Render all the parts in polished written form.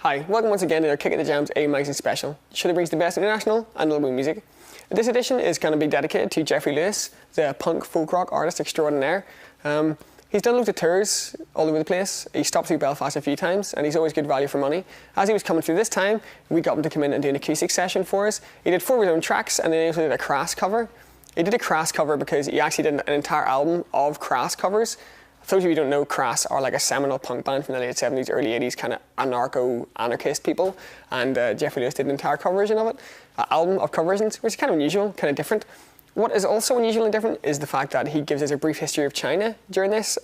Hi, welcome once again to our Kick at the Jams A Magazine special. Show that brings the best international and local music. This edition is going to be dedicated to Jeffrey Lewis, the punk folk rock artist extraordinaire. He's done loads of tours all over the place. He stopped through Belfast a few times and he's always good value for money. As he was coming through this time, we got him to come in and do an acoustic session for us. He did 4 of his own tracks and then he also did a Crass cover. He did a Crass cover because he actually did an entire album of Crass covers. For those of you who don't know, Crass are like a seminal punk band from the late 70s, early 80s, kind of anarcho-anarchist people. And Jeffrey Lewis did an entire cover version of it, an album of cover versions, which is kind of unusual, kind of different. What is also unusual and different is the fact that he gives us a brief history of China during this,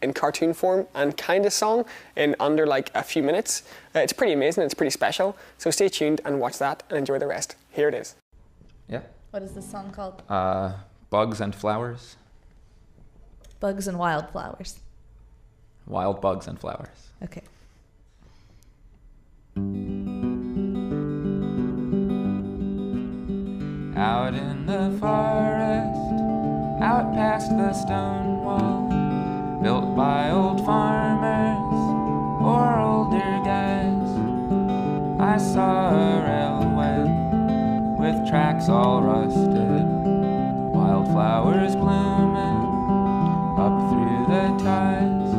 in cartoon form and kind of song in under like a few minutes. It's pretty amazing, it's pretty special. So stay tuned and watch that and enjoy the rest. Here it is. Yeah. What is this song called? Bugs and Flowers. Bugs and Wildflowers. Wild Bugs and Flowers. Okay. Out in the forest, out past the stone wall, built by old farmers or older guys, I saw a railway with tracks all rusted, wildflowers blooming up through the ties.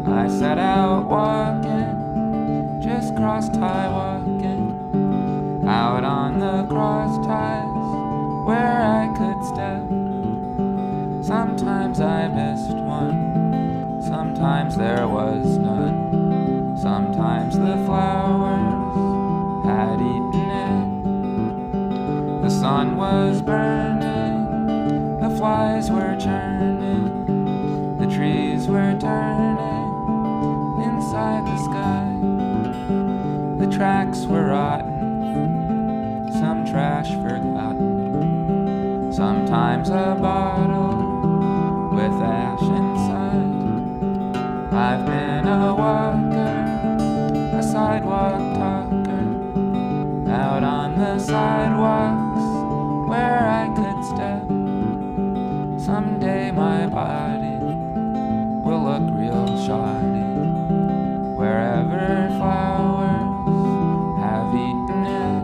I set out walking, just cross-tie walking, out on the cross ties where I could step. Sometimes I missed one, sometimes there was none, sometimes the flowers had eaten it. The sun was burning, the flies were churning, the trees were turning inside the sky. The tracks were rotten, some trash forgotten, sometimes a bottle with ash inside. I've been a walker, a sidewalk talker, out on the sidewalks where I could step. Someday my body will look real shoddy wherever flowers have eaten it.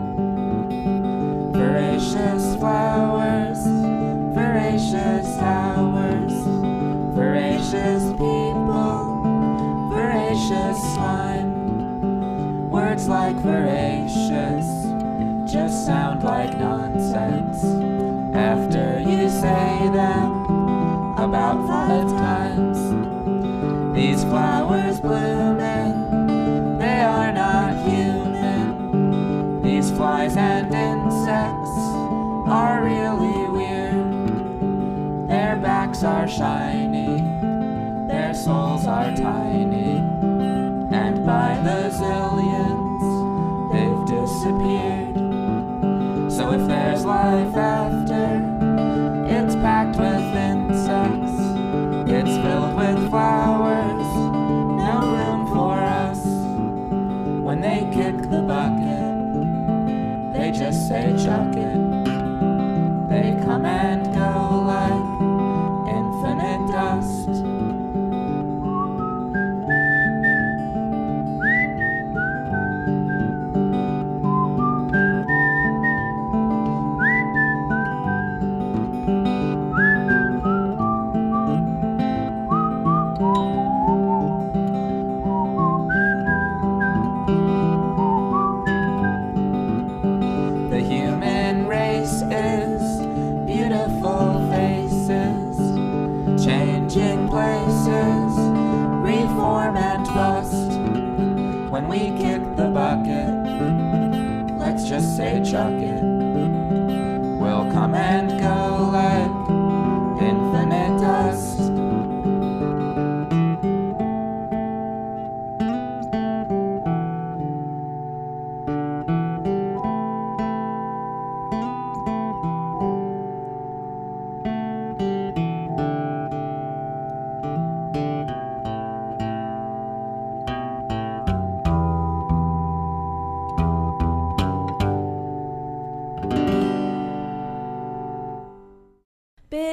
Voracious flowers, voracious hours, voracious people, voracious slime. Words like voracious just sound like nonsense after you say them about 5 times. These flowers blooming, they are not human. These flies and insects are really weird. Their backs are shiny, their souls are tiny, and by the zillions they've disappeared. So if there's life after, it's packed with insects, it's filled with flowers, no room for us. When they kick the bucket, they just say chuck it. They come and go like infinite dust. When we kick the bucket, let's just say chuck it. We'll come and go like infinite dust.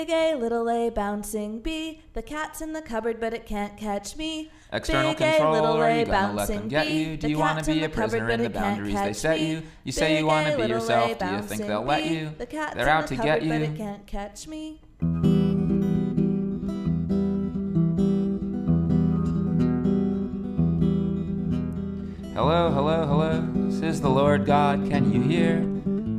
big A, little a, bouncing B. The cat's in the cupboard, but it can't catch me. External Big A, control, little are A, you gonna let bouncing them get B. you? Do The you want cat's to be in a the cupboard, prisoner but in the it can't boundaries they catch set me. you? You say you Big want A, to be little yourself, A, do you think bouncing they'll let B. you? The cat's They're in out the to get cupboard, but you. it can't catch me. Hello, hello, hello, this is the Lord God, can you hear?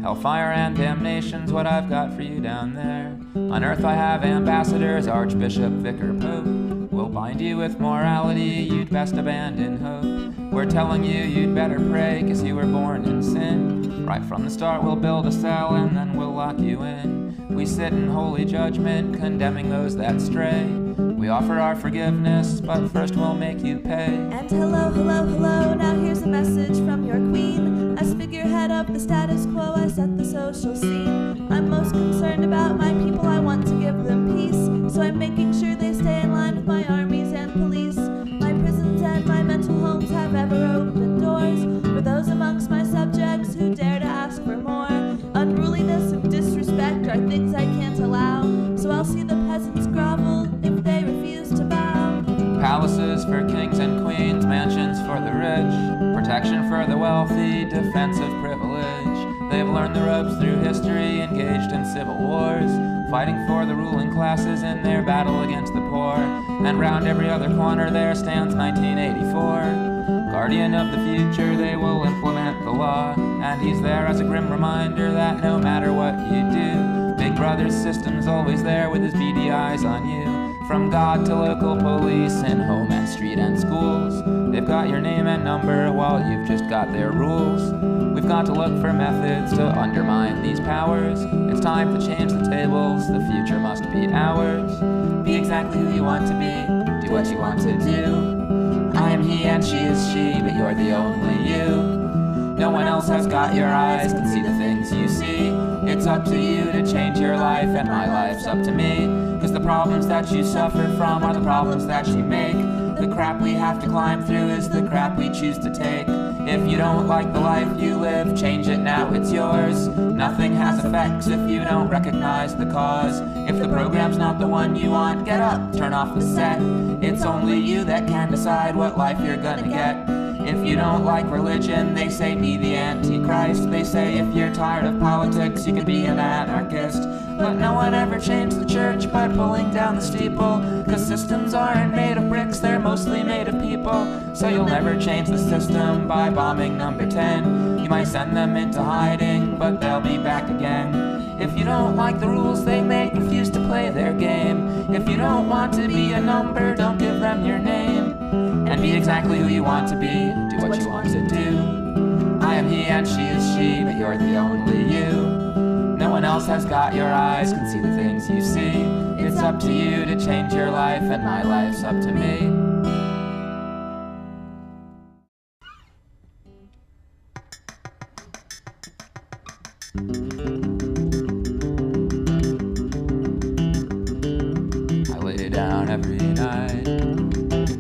Hellfire and damnation's what I've got for you down there. On earth I have ambassadors, archbishop, vicar, pope. We'll bind you with morality, you'd best abandon hope. We're telling you you'd better pray, 'cause you were born in sin. Right from the start we'll build a cell and then we'll lock you in. We sit in holy judgment, condemning those that stray. We offer our forgiveness, but first we'll make you pay. And hello, hello, hello, now here's a message from your queen. As figurehead of the status quo, I set the social scene. I'm most concerned about my people, I want to give them peace. So I'm making sure they stay in line with my armies and police. My prisons and my mental homes have ever opened doors for those amongst my subjects who dare to ask for more. Unruliness and disrespect are things I can't allow, so I'll see the peasants grovel if they refuse to bow. Palaces for kings and queens, mansions for the rich, protection for the wealthy, defense of privilege. They've learned the ropes through history, engaged in civil wars, fighting for the ruling classes in their battle against the poor. And round every other corner there stands 1984. Guardian of the future, they will implement the law. And he's there as a grim reminder that no matter what you do, Big Brother's system's always there with his beady eyes on you. From God to local police in home and street and schools, they've got your name and number while you've just got their rules. We've got to look for methods to undermine these powers. It's time to change the tables, the future must be ours. Be exactly who you want to be, do what you want to do. I am he and she is she, but you're the only you. No one else has got your eyes, can see the things you see. It's up to you to change your life, and my life's up to me. 'Cause the problems that you suffer from are the problems that you make. The crap we have to climb through is the crap we choose to take. If you don't like the life you live, change it now, it's yours. Nothing has effects if you don't recognize the cause. If the program's not the one you want, get up, turn off the set. It's only you that can decide what life you're gonna get. If you don't like religion, they say be the Antichrist. They say if you're tired of politics, you can be an anarchist. But no one ever changed the church by pulling down the steeple. 'Cause systems aren't made of bricks, they're mostly made of people. So you'll never change the system by bombing number 10. You might send them into hiding, but they'll be back again. If you don't like the rules they make, refuse to play their game. If you don't want to be a number, don't give them your name. And be exactly who you want to be, do what you want to do. I am he and she is she, but you're the only you. No one else has got your eyes, can see the things you see. It's up to you to change your life, and my life's up to me. I lay down every night,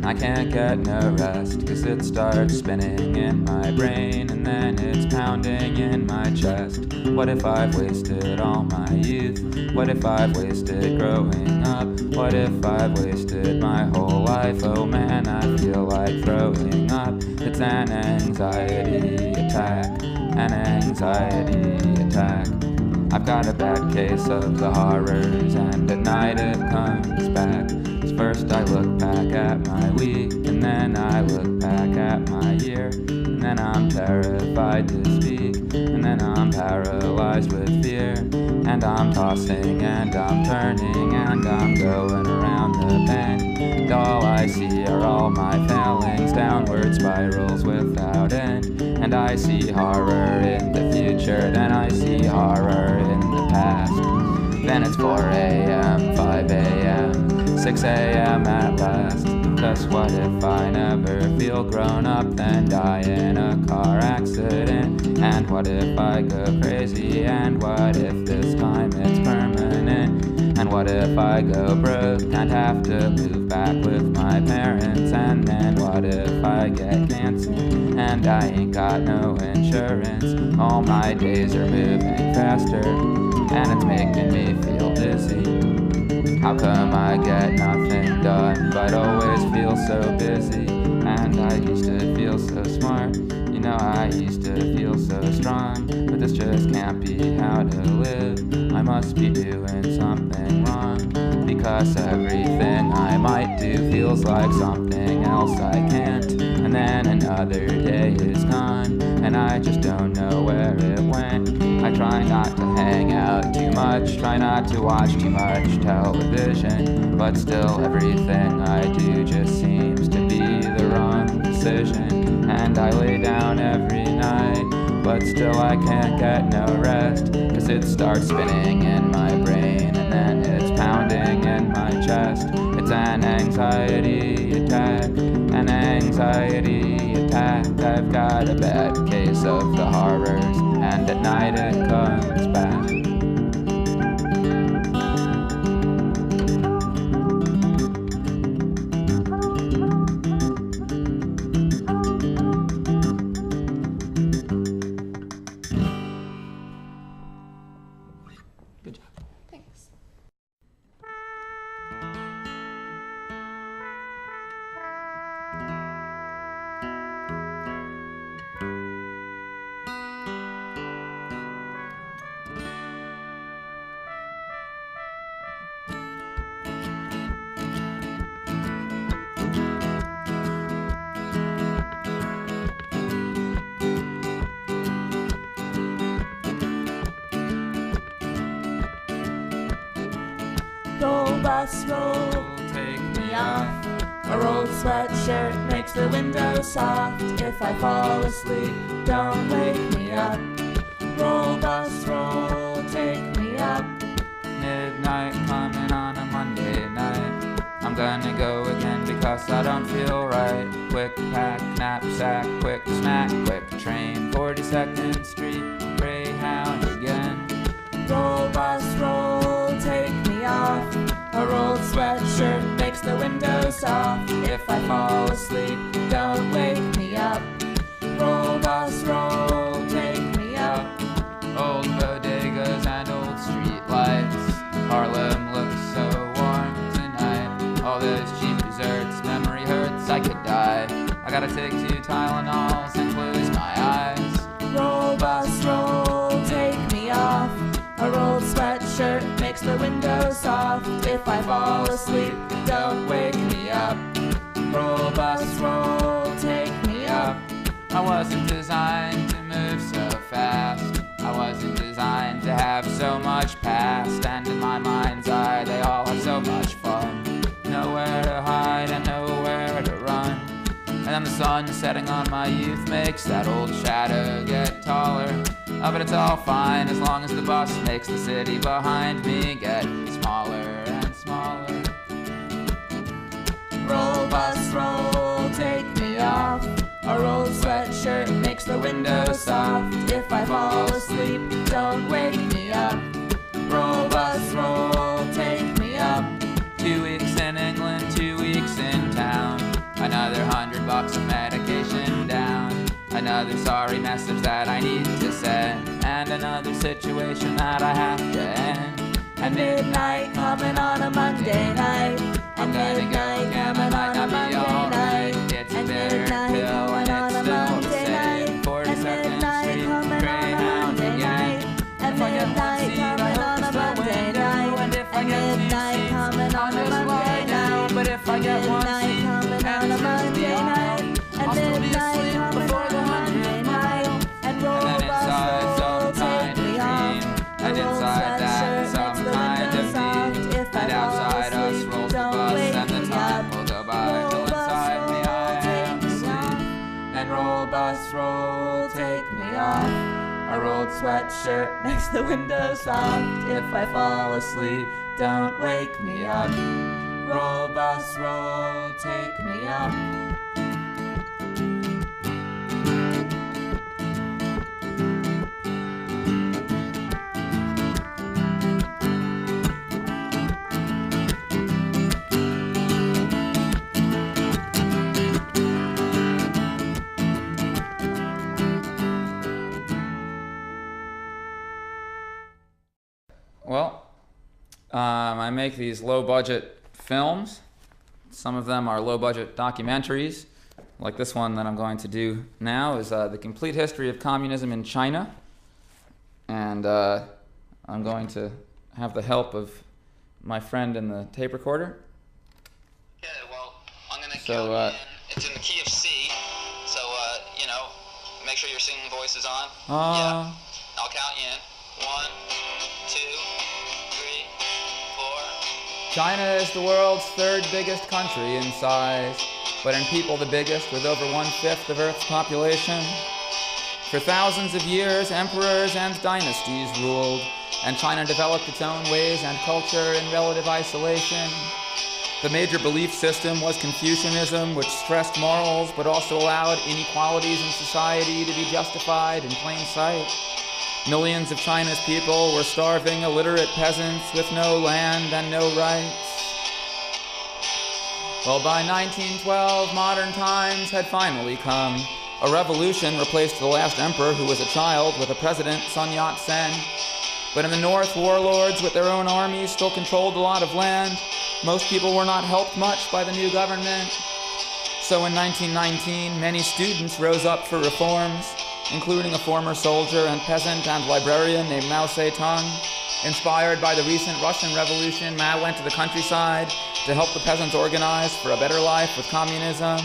I can't get no rest, 'cause it starts spinning in my brain and then it's pounding in my chest. What if I've wasted all my youth? What if I've wasted growing up? What if I've wasted my whole life? Oh man, I feel like throwing up. It's an anxiety attack, an anxiety attack. I've got a bad case of the horrors, and at night it comes back. First I look back at my week, and then I look back at my year, and then I'm terrified to speak, and then I'm paralyzed with fear, and I'm tossing and I'm turning and I'm going around the bend, and all I see are all my failings, downward spirals without end, and I see horror in the future, then I see horror in the past. Then it's 4 a.m., 5 a.m., 6 a.m. at last. 'Cause what if I never feel grown up, then die in a car accident? And what if I go crazy? And what if this time it's permanent? And what if I go broke and have to move back with my parents? And then what if I get cancer and I ain't got no insurance? All my days are moving faster and it's making me feel dizzy. How come I get nothing done, but always feel so busy? And I used to feel so smart, you know, I used to feel so strong. But this just can't be how to live. I must be doing something wrong, because everything I might do feels like something else I can't. And then another day is gone, and I just don't know where it went. I try not to hang out too much, try not to watch too much television, but still everything I do just seems to be the wrong decision. And I lay down every night, but still I can't get no rest, 'cause it starts spinning in my brain, and then it's pounding in my chest. It's an anxiety attack, an anxiety attack. I've got a bad case of the horrors, and at night it comes back. Good job. Thanks. Roll, bus, roll, Take me off. A rolled sweatshirt makes the window soft. If I fall asleep, don't wake me up. Roll, bus, roll, take me up. Midnight coming on a Monday night. I'm gonna go again because I don't feel right. Quick pack, knapsack, quick snack, quick train. 42nd Street, Greyhound again. Roll, bus, roll, take me off. A rolled sweatshirt makes the window soft. If I fall asleep, don't wake me up. Roll, bus, roll, take me up. Old bodegas and old street lights. Harlem looks so warm tonight. All those cheap desserts, memory hurts, I could die. I gotta take 2 Tylenols and close my eyes. Roll, bus, roll, take me off. A rolled sweatshirt makes the window soft. If I fall asleep, don't wake me up. Roll, bus, roll, take me up. I wasn't designed to move so fast. I wasn't designed to have so much past. And in my mind's eye, they all have so much fun. Nowhere to hide and nowhere to run. And then the sun setting on my youth makes that old shadow get taller. Oh, but it's all fine as long as the bus makes the city behind me get smaller and smaller. Roll, bus, roll, take me off. A rolled sweatshirt makes the window soft. If I fall asleep, don't wake me up. Roll, bus, roll, take me up. 2 weeks in England, 2 weeks in town. Another $100 of medication down. Another sorry message that I need to send. And another situation that I have to end. At midnight coming on a Monday night. I'm gonna go again, I might not be alright. It's a bitter pill and it's still the same. 42nd Street, Greyhound again. At midnight coming on a Monday night. And if I get 2 midnight seats, coming I'll on a just lie Monday down. night. But if I get 1 Midnight seat, coming on a and Monday night. At I'll still be midnight asleep coming before on the a Monday 100th night. mile. And roll, And then bus, inside roll, some kind take of me off. dream. A And rolled inside that sweatshirt some makes the kind window of soft. me. If I And fall outside us asleep, rolls the don't bus wake and the me time up. will go by till Roll, bus, inside me roll, I take am me asleep. off. And roll, bus, roll, take me off. A rolled sweatshirt makes the window soft. If I fall asleep, don't wake me up. Roll, bus, roll, take me up. Well, I make these low-budget films. Some of them are low-budget documentaries, like this one that I'm going to do now is The Complete History of Communism in China. And I'm going to have the help of my friend in the tape recorder. Okay, well, I'm going to go in. It's in the key of C, so, you know, make sure your singing voice is on. Yeah. I'll count you in. 1, 2, 3, 4. China is the world's third biggest country in size, but in people the biggest, with over 1/5 of Earth's population. For thousands of years, emperors and dynasties ruled, and China developed its own ways and culture in relative isolation. The major belief system was Confucianism, which stressed morals but also allowed inequalities in society to be justified in plain sight. Millions of China's people were starving, illiterate peasants with no land and no rights. Well, by 1912, modern times had finally come. A revolution replaced the last emperor, who was a child, with a president, Sun Yat-sen. But in the north, warlords with their own armies still controlled a lot of land. Most people were not helped much by the new government. So in 1919, many students rose up for reforms, including a former soldier and peasant and librarian named Mao Zedong. Inspired by the recent Russian Revolution, Mao went to the countryside to help the peasants organize for a better life with communism.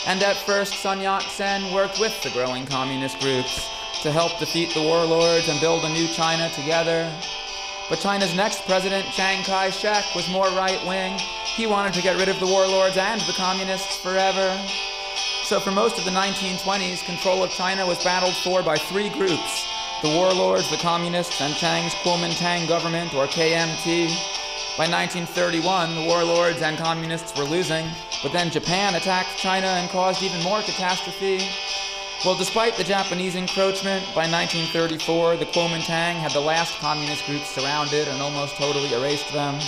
And at first, Sun Yat-sen worked with the growing communist groups to help defeat the warlords and build a new China together. But China's next president, Chiang Kai-shek, was more right-wing. He wanted to get rid of the warlords and the communists forever. So for most of the 1920s, control of China was battled for by three groups: the warlords, the communists, and Chiang's Kuomintang government, or KMT. By 1931, the warlords and communists were losing, but then Japan attacked China and caused even more catastrophe. Well, despite the Japanese encroachment, by 1934, the Kuomintang had the last communist groups surrounded and almost totally erased them.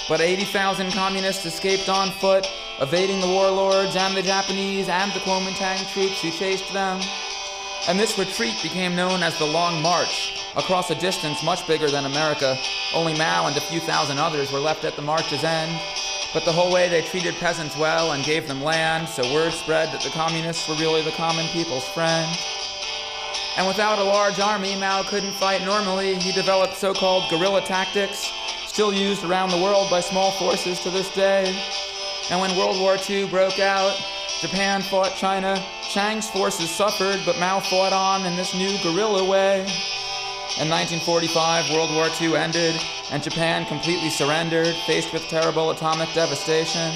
But 80,000 communists escaped on foot, evading the warlords and the Japanese and the Kuomintang troops who chased them. And this retreat became known as the Long March, across a distance much bigger than America. Only Mao and a few thousand others were left at the march's end. But the whole way they treated peasants well and gave them land, so word spread that the communists were really the common people's friend. And without a large army, Mao couldn't fight normally. He developed so-called guerrilla tactics, still used around the world by small forces to this day. And when World War II broke out, Japan fought China. Chiang's forces suffered, but Mao fought on in this new guerrilla way. In 1945, World War II ended, and Japan completely surrendered, faced with terrible atomic devastation.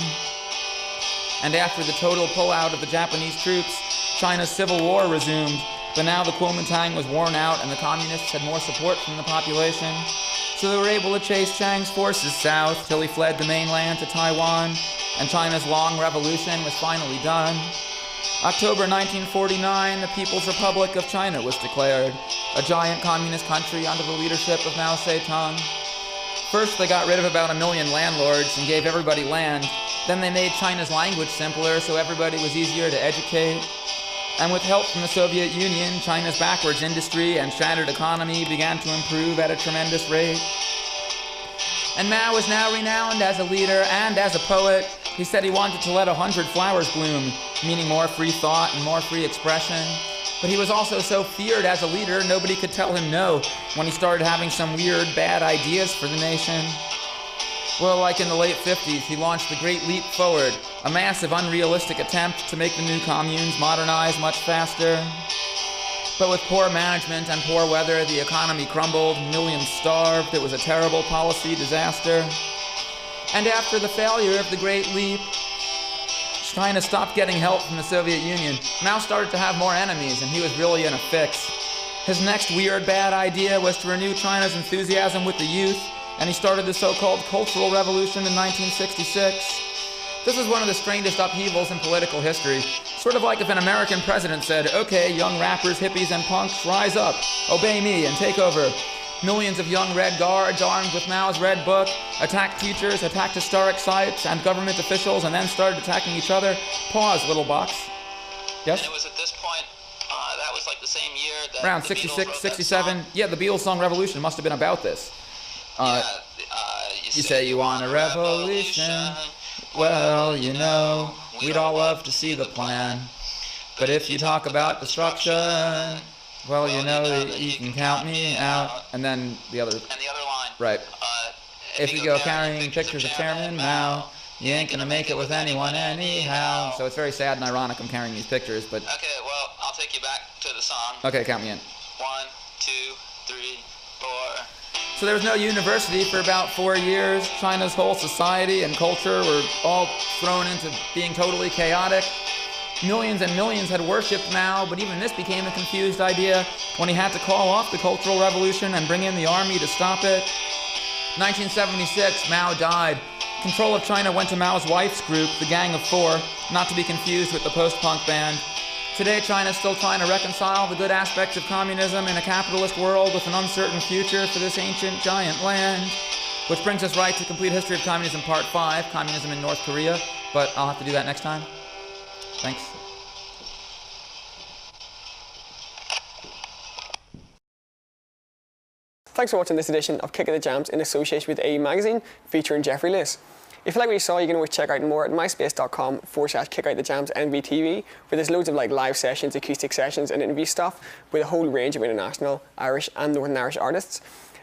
And after the total pullout of the Japanese troops, China's civil war resumed, but now the Kuomintang was worn out and the communists had more support from the population. So they were able to chase Chiang's forces south till he fled the mainland to Taiwan, and China's long revolution was finally done. October 1949, the People's Republic of China was declared, a giant communist country under the leadership of Mao Zedong. First, they got rid of about 1 million landlords and gave everybody land. Then they made China's language simpler so everybody was easier to educate. And with help from the Soviet Union, China's backwards industry and shattered economy began to improve at a tremendous rate. And Mao is now renowned as a leader and as a poet. He said he wanted to let 100 flowers bloom, meaning more free thought and more free expression. But he was also so feared as a leader, nobody could tell him no when he started having some weird, bad ideas for the nation. Well, like in the late 50s, he launched the Great Leap Forward, a massive, unrealistic attempt to make the new communes modernize much faster. But with poor management and poor weather, the economy crumbled, millions starved, it was a terrible policy disaster. And after the failure of the Great Leap, China stopped getting help from the Soviet Union. Mao started to have more enemies, and he was really in a fix. His next weird, bad idea was to renew China's enthusiasm with the youth, and he started the so-called Cultural Revolution in 1966. This is one of the strangest upheavals in political history. Sort of like if an American president said, "Okay, young rappers, hippies, and punks, rise up, obey me, and take over." Millions of young Red Guards, armed with Mao's Red Book, attacked teachers, attacked historic sites and government officials, and then started attacking each other. Pause, little box. Yes? And it was at this point, that was like the same year that around the 66, Beatles wrote 67. that song. Yeah, the Beatles song Revolution must have been about this. Yeah, You say you want a revolution. Well, you know, we'd all love to see the plan. But if you talk about destruction, well, you know that you can count me out. And then the other line. Right. If you go carrying pictures of Chairman Mao, you ain't gonna make it with anyone anyhow. So it's very sad and ironic I'm carrying these pictures, but... Okay, well, I'll take you back to the song. Okay, count me in. 1, 2, 3, 4. So there was no university for about 4 years. China's whole society and culture were all thrown into being totally chaotic. Millions and millions had worshipped Mao, but even this became a confused idea when he had to call off the Cultural Revolution and bring in the army to stop it. 1976, Mao died. Control of China went to Mao's wife's group, the Gang of Four, not to be confused with the post-punk band. Today, China's still trying to reconcile the good aspects of communism in a capitalist world with an uncertain future for this ancient giant land. Which brings us right to Complete History of Communism Part 5, Communism in North Korea, but I'll have to do that next time. Thanks. Thanks for watching this edition of Kick of the Jams in association with AE Magazine, featuring Jeffrey Lewis. If you like what you saw, you can always check out more at myspace.com/kickoutthejams NvTv, where there's loads of live sessions, acoustic sessions, and interview stuff with a whole range of international, Irish and Northern Irish artists.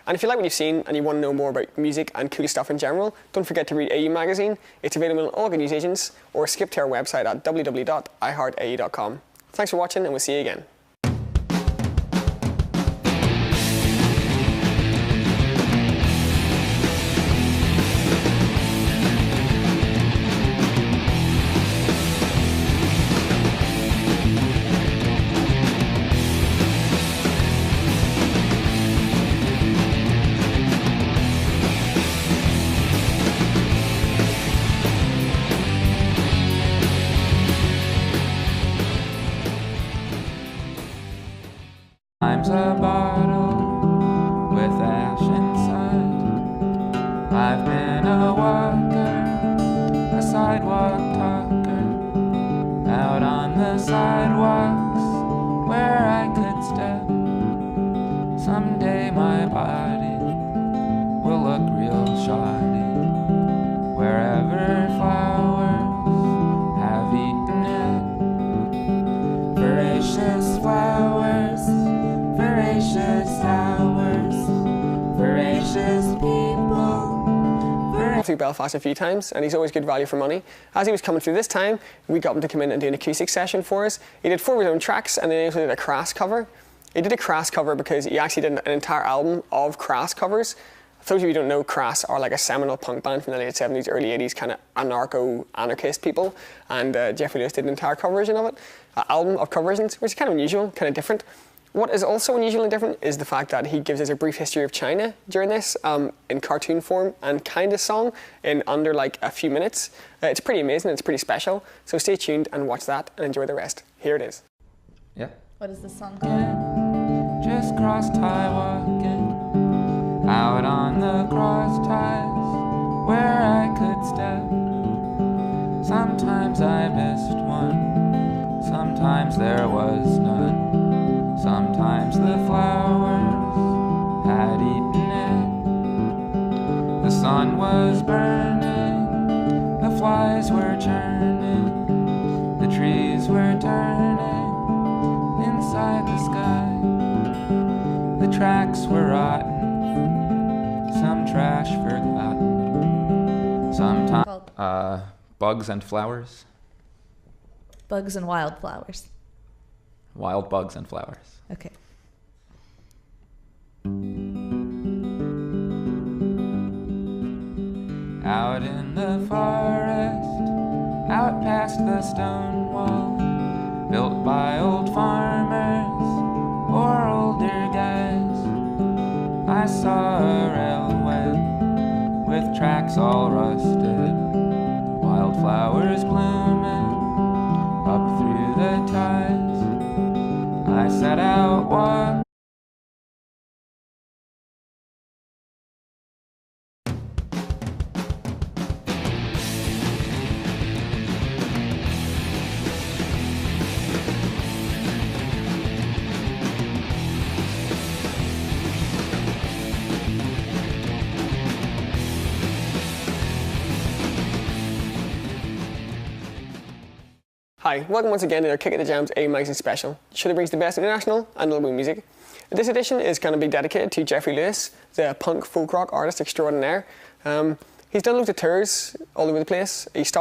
And if you like what you've seen and you want to know more about music and cool stuff in general, don't forget to read AE Magazine. It's available on all good news agents, or skip to our website at www.iheartae.com. Thanks for watching, and we'll see you again. Time's a bottle with ash inside. I've been a walker, a sidewalk talker, out on the sidewalks where I could step. Someday my body will look real shoddy, wherever flowers have eaten it. Voracious flowers, voracious hours, voracious people. Through Belfast a few times, and he's always good value for money. As he was coming through this time, we got him to come in and do an acoustic session for us. He did 4 of his own tracks, and then he also did a Crass cover. He did a Crass cover because he actually did an entire album of Crass covers. For those of you who don't know, Crass are like a seminal punk band from the late 70s, early 80s, kind of anarcho-anarchist people, and Jeffrey Lewis did an entire cover version of it, an album of cover versions, which is kind of unusual, kind of different. What is also unusual and different is the fact that he gives us a brief history of China during this, in cartoon form and kind of song in under like a few minutes. It's pretty amazing, it's pretty special, so stay tuned and watch that and enjoy the rest. Here it is. Yeah. What is this song called? Just cross tie walking, out on the cross ties where I could step. Sometimes I missed one, sometimes there was none. Sometimes the flowers had eaten it. The sun was burning, the flies were churning, the trees were turning inside the sky. The tracks were rotten, some trash forgotten. Sometimes bugs and flowers. Bugs and wildflowers. Wild bugs and flowers. Okay. Out in the forest, out past the stone wall, built by old farmers or older guys, I saw a railway with tracks all rusted, wildflowers blooming up through the ties. I set out walking. Hi, welcome once again to our Kick at the Jams Amazing Special, show that brings the best international and local music. This edition is going to be dedicated to Jeffrey Lewis, the punk folk rock artist extraordinaire. He's done loads of tours all over the place. He stopped